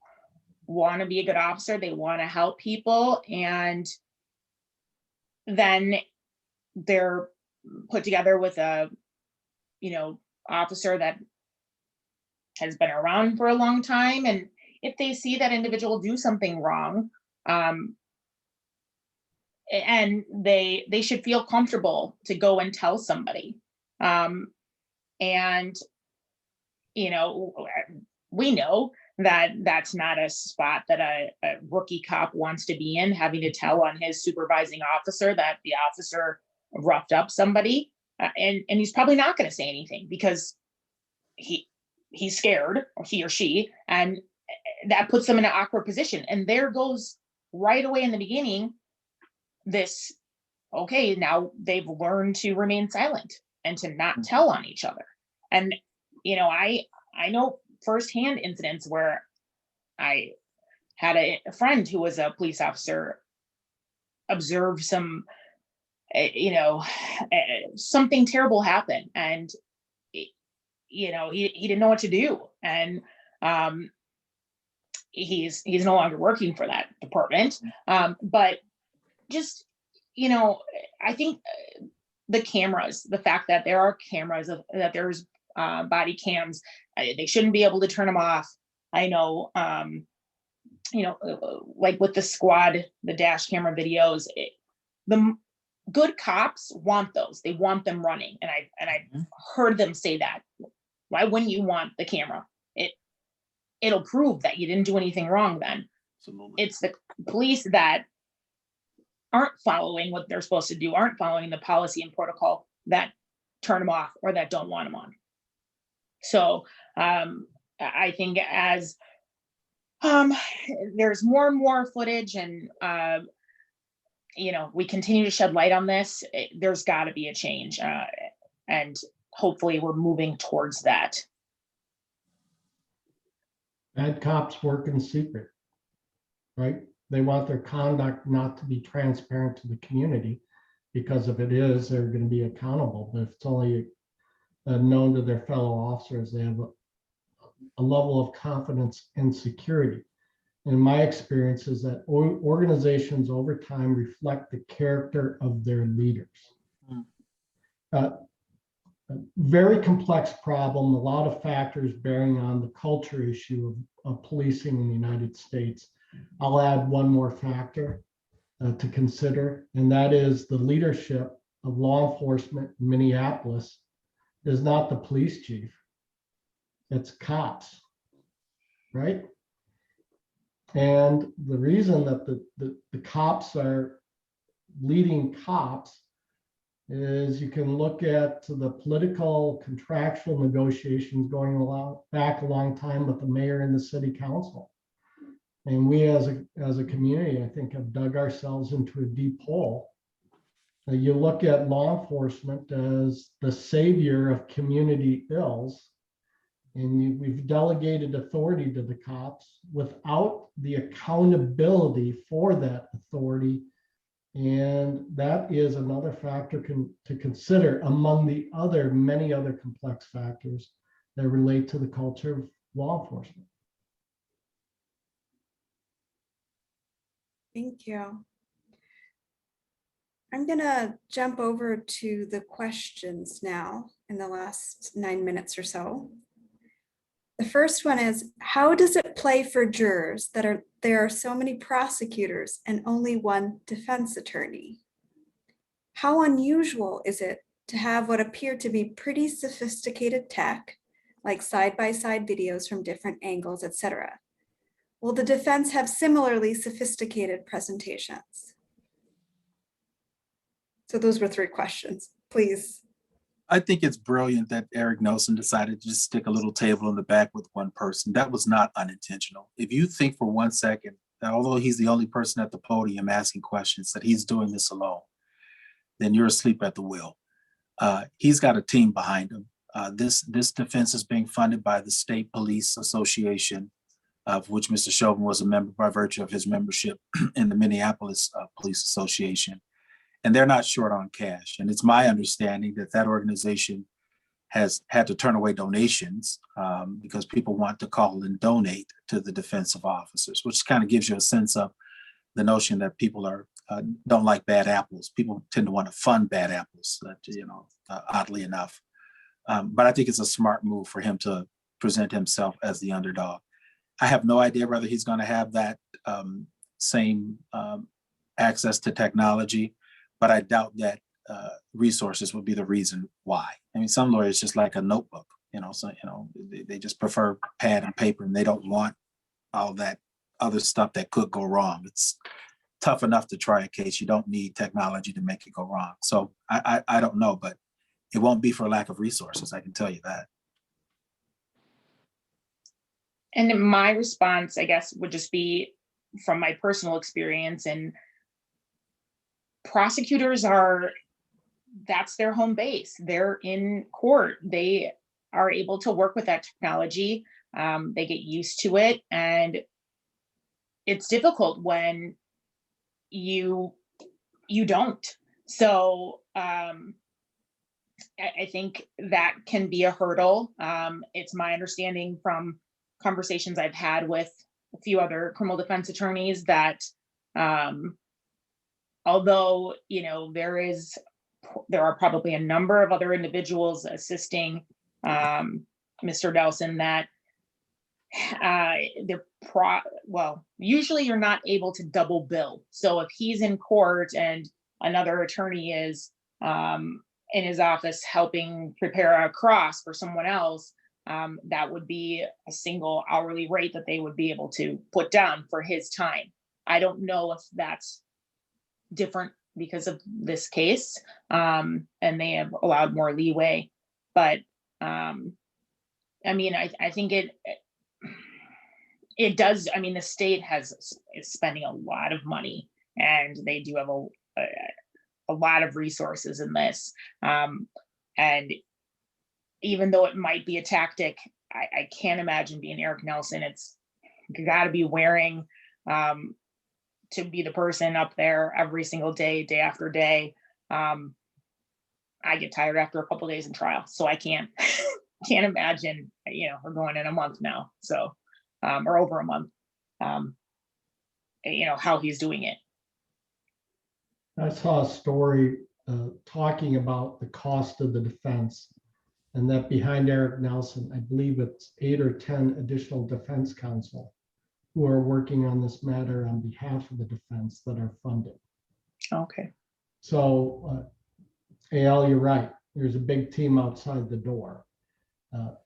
want to be a good officer, they want to help people, and then they're put together with a officer that has been around for a long time, and if they see that individual do something wrong, and they should feel comfortable to go and tell somebody. And we know that that's not a spot that a rookie cop wants to be in, having to tell on his supervising officer that the officer roughed up somebody, and he's probably not going to say anything because he's scared, or he or she, and that puts them in an awkward position. And there goes right away in the beginning this, okay, now they've learned to remain silent and to not tell on each other. And I know firsthand incidents where I had a friend who was a police officer observe some something terrible happen, and he didn't know what to do, and he's no longer working for that department, but just I think the cameras, the fact that there are cameras, that there's body cams, they shouldn't be able to turn them off. I know like with the squad, the dash camera videos, the good cops want those. They want them running, and I heard them say that. Why wouldn't you want the camera? It'll prove that you didn't do anything wrong then. Absolutely. It's the police that aren't following what they're supposed to do, aren't following the policy and protocol, that turn them off or that don't want them on. So I think as there's more and more footage, and we continue to shed light on this, there's got to be a change, and hopefully we're moving towards that. Bad cops work in secret, right? They want their conduct not to be transparent to the community, because if it is, they're going to be accountable. But if it's only known to their fellow officers, they have a level of confidence and security. And my experience is that organizations over time reflect the character of their leaders. A very complex problem, a lot of factors bearing on the culture issue of policing in the United States. I'll add one more factor to consider, and that is the leadership of law enforcement in Minneapolis is not the police chief, it's cops, right? And the reason that the cops are leading cops is you can look at the political contractual negotiations going back a long time with the mayor and the city council. And we as a community, I think, have dug ourselves into a deep hole. You look at law enforcement as the savior of community ills, And we've delegated authority to the cops without the accountability for that authority. And that is another factor to consider among the many other complex factors that relate to the culture of law enforcement. Thank you. I'm gonna jump over to the questions now in the last 9 minutes or so. The first one is, how does it play for jurors that there are so many prosecutors and only one defense attorney? How unusual is it to have what appear to be pretty sophisticated tech, like side-by-side videos from different angles, etc.? Will the defense have similarly sophisticated presentations? So those were 3 questions, please. I think it's brilliant that Eric Nelson decided to just stick a little table in the back with one person. That was not unintentional. If you think for 1 second that although he's the only person at the podium asking questions, that he's doing this alone, then you're asleep at the wheel. He's got a team behind him. This defense is being funded by the State Police Association, of which Mr. Chauvin was a member by virtue of his membership in the Minneapolis Police Association. And they're not short on cash. And it's my understanding that that organization has had to turn away donations because people want to call and donate to the defensive officers, which kind of gives you a sense of the notion that people don't like bad apples. People tend to want to fund bad apples, oddly enough. But I think it's a smart move for him to present himself as the underdog. I have no idea whether he's going to have that same access to technology, but I doubt that resources would be the reason why. I mean, some lawyers just like a notebook, they just prefer pad and paper, and they don't want all that other stuff that could go wrong. It's tough enough to try a case. You don't need technology to make it go wrong. So I don't know, but it won't be for lack of resources. I can tell you that. And my response, I guess, would just be from my personal experience, and prosecutors that's their home base. They're in court. They are able to work with that technology. They get used to it. And it's difficult when you don't. So I think that can be a hurdle. It's my understanding from conversations I've had with a few other criminal defense attorneys that although, there are probably a number of other individuals assisting Mr. Nelson that usually you're not able to double bill. So if he's in court and another attorney is in his office helping prepare a cross for someone else, that would be a single hourly rate that they would be able to put down for his time. I don't know if that's different because of this case, and they have allowed more leeway. But I think it does. I mean, the state is spending a lot of money, and they do have a lot of resources in this. And even though it might be a tactic, I can't imagine being Eric Nelson. You got to be wearing to be the person up there every single day, day after day. I get tired after a couple of days in trial, so I can't imagine. We're going in a month now, so or over a month. How he's doing it. I saw a story talking about the cost of the defense, and that behind Eric Nelson, I believe it's 8 or 10 additional defense counsel who are working on this matter on behalf of the defense that are funded. Okay. So, Al, you're right. There's a big team outside the door.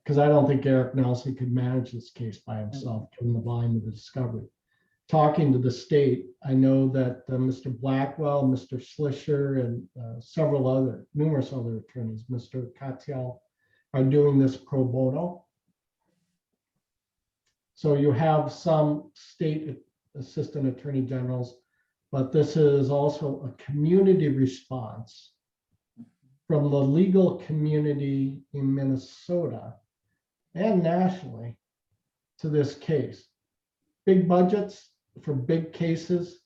Because I don't think Eric Nelson could manage this case by himself, given the volume of the discovery. Talking to the state, I know that Mr. Blackwell, Mr. Slisher, and numerous other attorneys, Mr. Katyal, are doing this pro bono. So you have some state assistant attorney generals, but this is also a community response from the legal community in Minnesota and nationally to this case. Big budgets for big cases.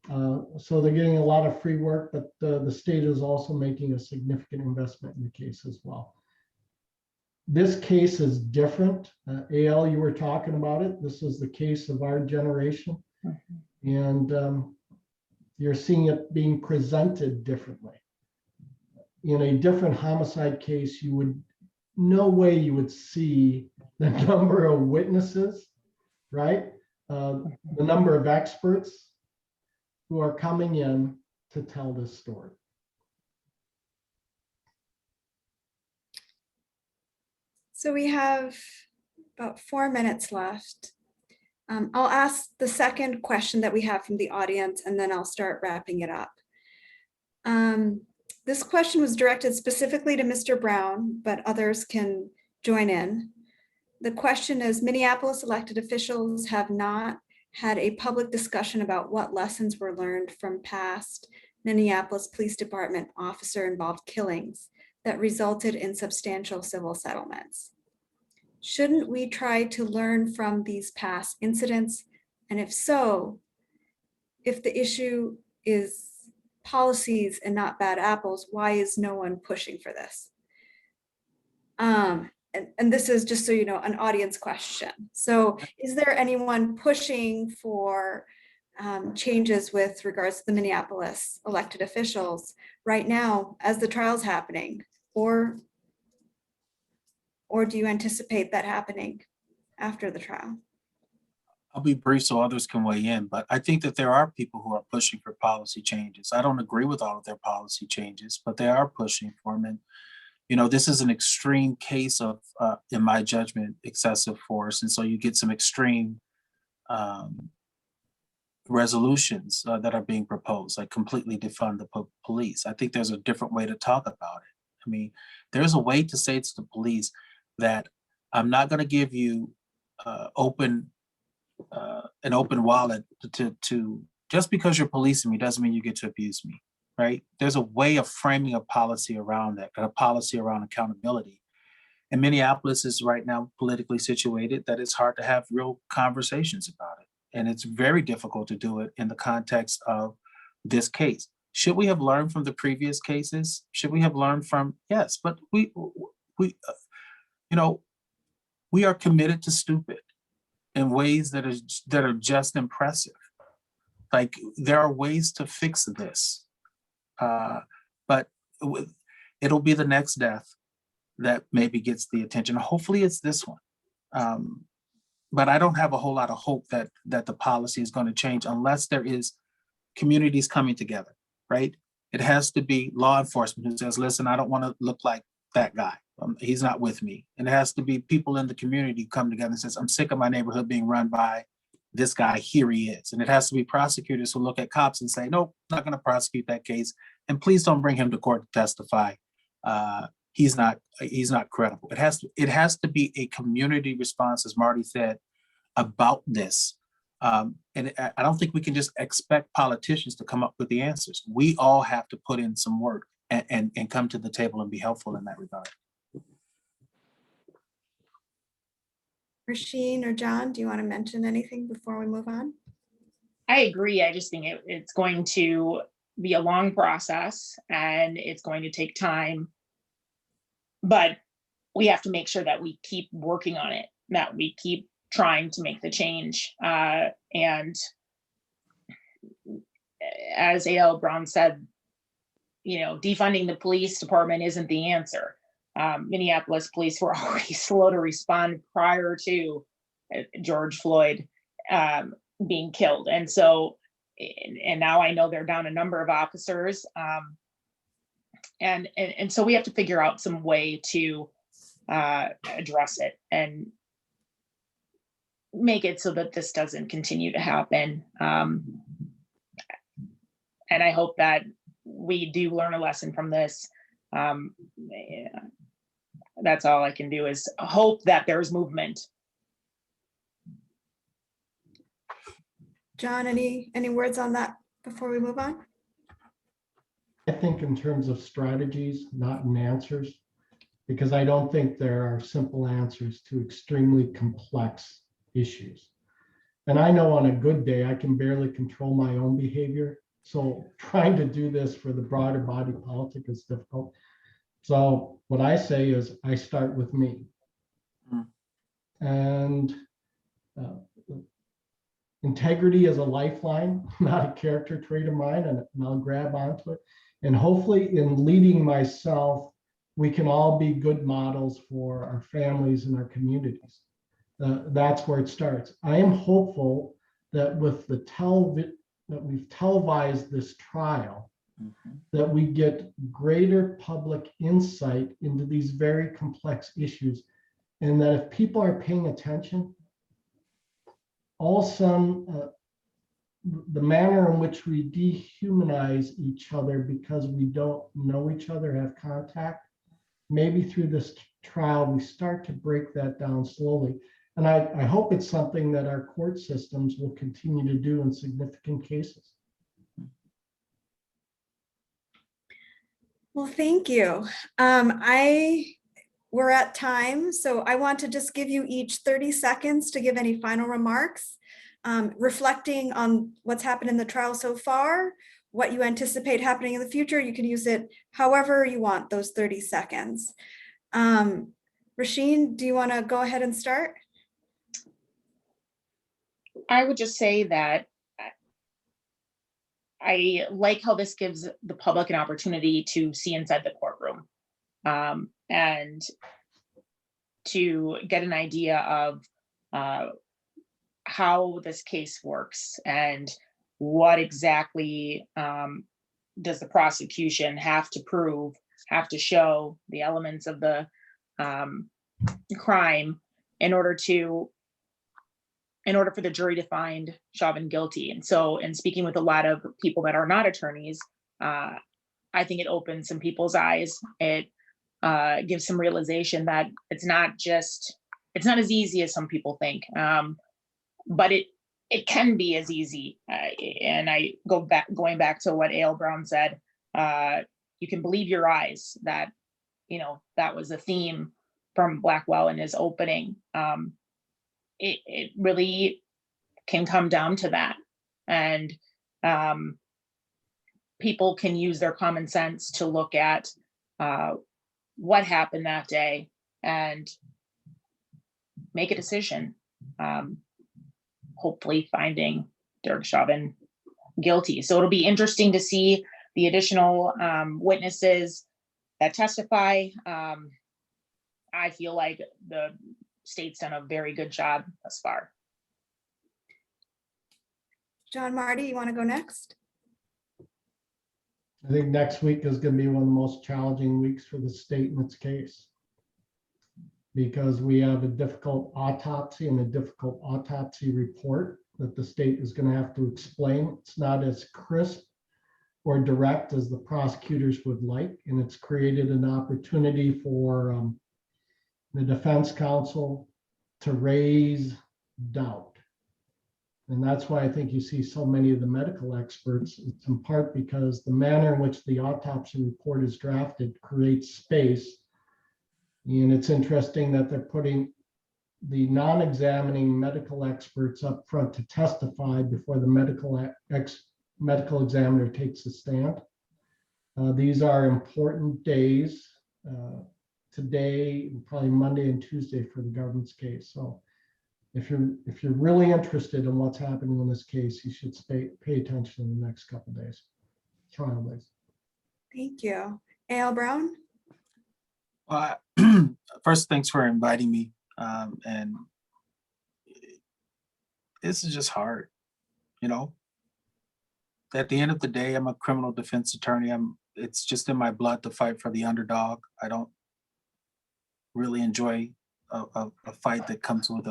So they're getting a lot of free work, but the state is also making a significant investment in the case as well. This case is different. AL, you were talking about it. This is the case of our generation. And you're seeing it being presented differently. In a different homicide case, no way you would see the number of witnesses, right? The number of experts who are coming in to tell this story. So we have about 4 minutes left. I'll ask the second question that we have from the audience, and then I'll start wrapping it up. This question was directed specifically to Mr. Brown, but others can join in. The question is, Minneapolis elected officials have not had a public discussion about what lessons were learned from past Minneapolis Police Department officer-involved killings that resulted in substantial civil settlements. Shouldn't we try to learn from these past incidents? And if so, if the issue is policies and not bad apples, why is no one pushing for this? And this is, just so you know, an audience question. So is there anyone pushing for changes with regards to the Minneapolis elected officials right now as the trial's happening? Or do you anticipate that happening after the trial? I'll be brief so others can weigh in, but I think that there are people who are pushing for policy changes. I don't agree with all of their policy changes, but they are pushing for them. And, you know, this is an extreme case of, in my judgment, excessive force. And so you get some extreme resolutions that are being proposed, like completely defund the police. I think there's a different way to talk about it. I mean, there's a way to say to the police that I'm not going to give you an open wallet to just because you're policing me doesn't mean you get to abuse me, right? There's a way of framing a policy around that, a policy around accountability. And Minneapolis is right now politically situated that it's hard to have real conversations about it. And it's very difficult to do it in the context of this case. Should we have learned from the previous cases? Should we have learned from? Yes, but we are committed to stupid in ways that are just impressive. Like, there are ways to fix this, but it'll be the next death that maybe gets the attention. Hopefully it's this one. But I don't have a whole lot of hope that the policy is going to change unless there is communities coming together, right? It has to be law enforcement who says, listen, I don't want to look like that guy. He's not with me. And it has to be people in the community who come together and says, I'm sick of my neighborhood being run by this guy. Here he is. And it has to be prosecutors who look at cops and say, nope, not going to prosecute that case. And please don't bring him to court to testify. He's not credible. It has to be a community response, as Marty said, about this. And I don't think we can just expect politicians to come up with the answers. We all have to put in some work and come to the table and be helpful in that regard. Rasheen or John, do you want to mention anything before we move on? I agree. I just think it's going to be a long process and it's going to take time. But we have to make sure that we keep working on it, that we keep trying to make the change. And as A.L. Brown said, defunding the police department isn't the answer. Minneapolis police were already slow to respond prior to George Floyd being killed. And now I know they're down a number of officers. And so we have to figure out some way to address it and make it so that this doesn't continue to happen. And I hope that we do learn a lesson from this. That's all I can do, is hope that there's movement. John, any words on that before we move on? I think in terms of strategies, not in answers, because I don't think there are simple answers to extremely complex issues. And I know on a good day, I can barely control my own behavior. So trying to do this for the broader body politic is difficult. So what I say is I start with me. And integrity is a lifeline, not a character trait of mine, and I'll grab onto it. And hopefully in leading myself, we can all be good models for our families and our communities. That's where it starts. I am hopeful that with the that we've televised this trial, that we get greater public insight into these very complex issues, and that if people are paying attention, all of a sudden, the manner in which we dehumanize each other because we don't know each other, have contact, maybe through this trial, we start to break that down slowly. And I hope it's something that our court systems will continue to do in significant cases. Well, thank you. We're at time, so I want to just give you each 30 seconds to give any final remarks, reflecting on what's happened in the trial so far, what you anticipate happening in the future. You can use it however you want, those 30 seconds. Rasheen, do you want to go ahead and start? I would just say that I like how this gives the public an opportunity to see inside the courtroom, and to get an idea of how this case works and what exactly does the prosecution have to prove, have to show the elements of the crime in order for the jury to find Chauvin guilty. And so, in speaking with a lot of people that are not attorneys, I think it opens some people's eyes. It gives some realization that it's not as easy as some people think, but it can be as easy. And I going back to what A.L. Brown said, you can believe your eyes. That, that was a theme from Blackwell in his opening. It really can come down to that. And people can use their common sense to look at what happened that day and make a decision, hopefully finding Derek Chauvin guilty. So it'll be interesting to see the additional witnesses that testify. I feel like the state's done a very good job thus far. John, Marty, you want to go next? I think next week is going to be one of the most challenging weeks for the state in its case, because we have a difficult autopsy and a difficult autopsy report that the state is going to have to explain. It's not as crisp or direct as the prosecutors would like, and it's created an opportunity for the defense counsel to raise doubt. And that's why I think you see so many of the medical experts. It's in part because the manner in which the autopsy report is drafted creates space. And it's interesting that they're putting the non-examining medical experts up front to testify before the medical examiner takes a stand. These are important days, today, probably Monday and Tuesday for the government's case. So if you're really interested in what's happening in this case, you should pay attention in the next couple of days, trial days. Thank you. A.L. Brown? First, thanks for inviting me. And this is just hard, At the end of the day, I'm a criminal defense attorney. It's just in my blood to fight for the underdog. I don't really enjoy a fight that comes with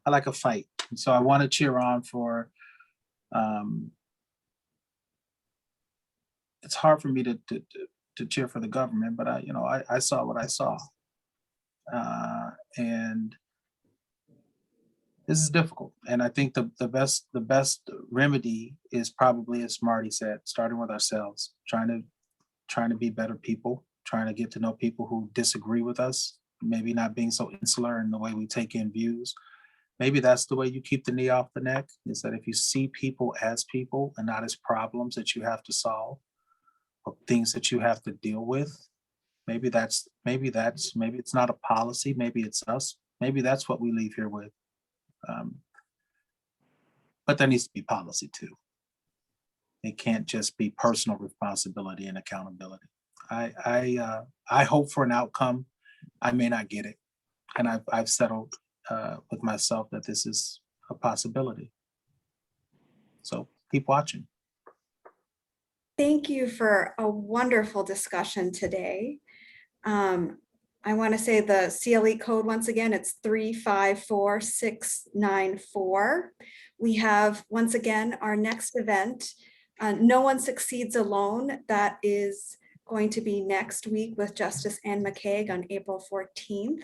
I like a fight. And so I want to cheer on for, it's hard for me to cheer for the government, but I saw what I saw. And this is difficult. And I think the best remedy is probably, as Marty said, starting with ourselves, trying to be better people, trying to get to know people who disagree with us, maybe not being so insular in the way we take in views. Maybe that's the way you keep the knee off the neck, is that if you see people as people and not as problems that you have to solve or things that you have to deal with, maybe it's not a policy, maybe it's us. Maybe that's what we leave here with. But there needs to be policy too. It can't just be personal responsibility and accountability. I hope for an outcome. I may not get it. And I've settled with myself that this is a possibility. So keep watching. Thank you for a wonderful discussion today. I want to say the CLE code once again, it's 354694. We have, once again, our next event, No One Succeeds Alone. That is going to be next week with Justice Ann McCaig on April 14th.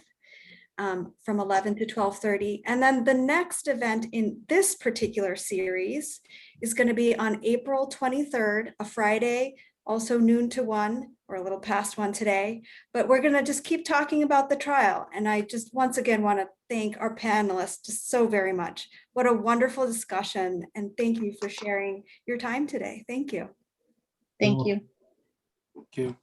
From 11 to 12:30. And then the next event in this particular series is going to be on April 23rd, a Friday, also noon to 1 or a little past 1 today. But we're going to just keep talking about the trial. And I just once again want to thank our panelists just so very much. What a wonderful discussion. And thank you for sharing your time today. Thank you. Thank you. Thank you.